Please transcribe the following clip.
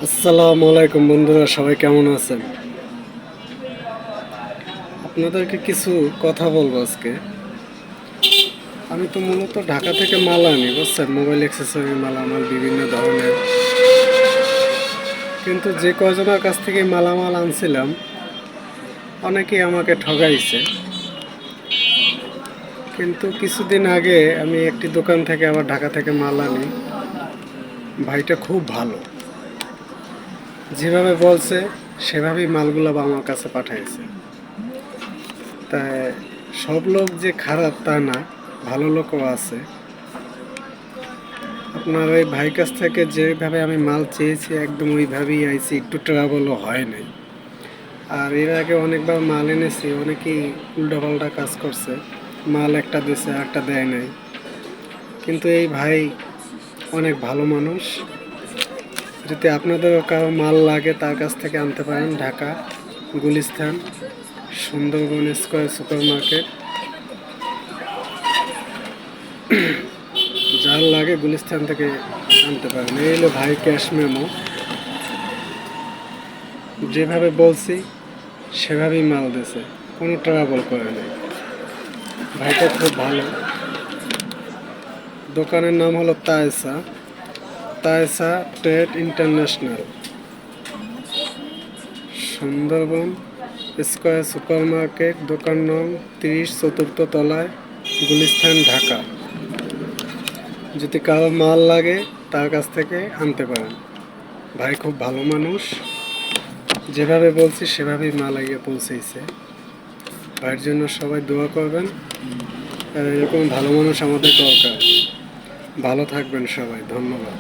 আসসালামু আলাইকুম বন্ধুরা, সবাই কেমন আছেন? আপনাদেরকে কিছু কথা বলবো আজকে। আমি তো মূলত ঢাকা থেকে মাল আনি, বুঝছেন, মোবাইল অ্যাক্সেসরি মালামাল বিভিন্ন ধরনের। কিন্তু যে কয়জনের কাছ থেকে মালামাল আনছিলাম, অনেকেই আমাকে ঠগাইছে। কিন্তু কিছুদিন আগে আমি একটি দোকান থেকে আবার ঢাকা থেকে মাল আনি। ভাইটা খুব ভালো, যেভাবে বলছে সেভাবেই মালগুলো আমার কাছে পাঠাইছে। তাই সব লোক যে খারাপ তা না, ভালো লোকও আছে। আপনার ওই ভাই কাছ থেকে যেভাবে আমি মাল চেয়েছি একদম ওইভাবেই আইছি, একটু ট্রাভেলও হয় নাই। আর এর আগে অনেকবার মাল এনেছি, অনেকেই উল্টাপাল্টা কাজ করছে, মাল একটা দিয়েছে একটা দেয় নাই। কিন্তু এই ভাই অনেক ভালো মানুষ। যদি আপনাদেরও কারো মাল লাগে তার কাছ থেকে আনতে পারেন। Dhaka Gulistan Sundarban square super market. যার লাগে গুলিস্তান থেকে আনতে পারেন। এই হলো ভাই ক্যাশ মেমো, যেভাবে বলছি সেভাবেই মাল দিয়েছে, কোনো ট্রাবল করে নেই। ভাইটা খুব ভালো। দোকানের নাম হলো Tayesa, Tayesa trade international, Sundarban square super market, দোকান নং 30, চতুর্থ তলায়, গুলিস্তান, ঢাকা। যদি কারো মাল লাগে তার কাছ থেকে আনতে পারেন। ভাই খুব ভালো মানুষ, যেভাবে বলছি সেভাবেই মাল আগে পৌঁছেছে। ভাইয়ের জন্য সবাই দোয়া করবেন। আর এরকম ভালো মানুষ আমাদের দরকার। ভালো থাকবেন সবাই, ধন্যবাদ।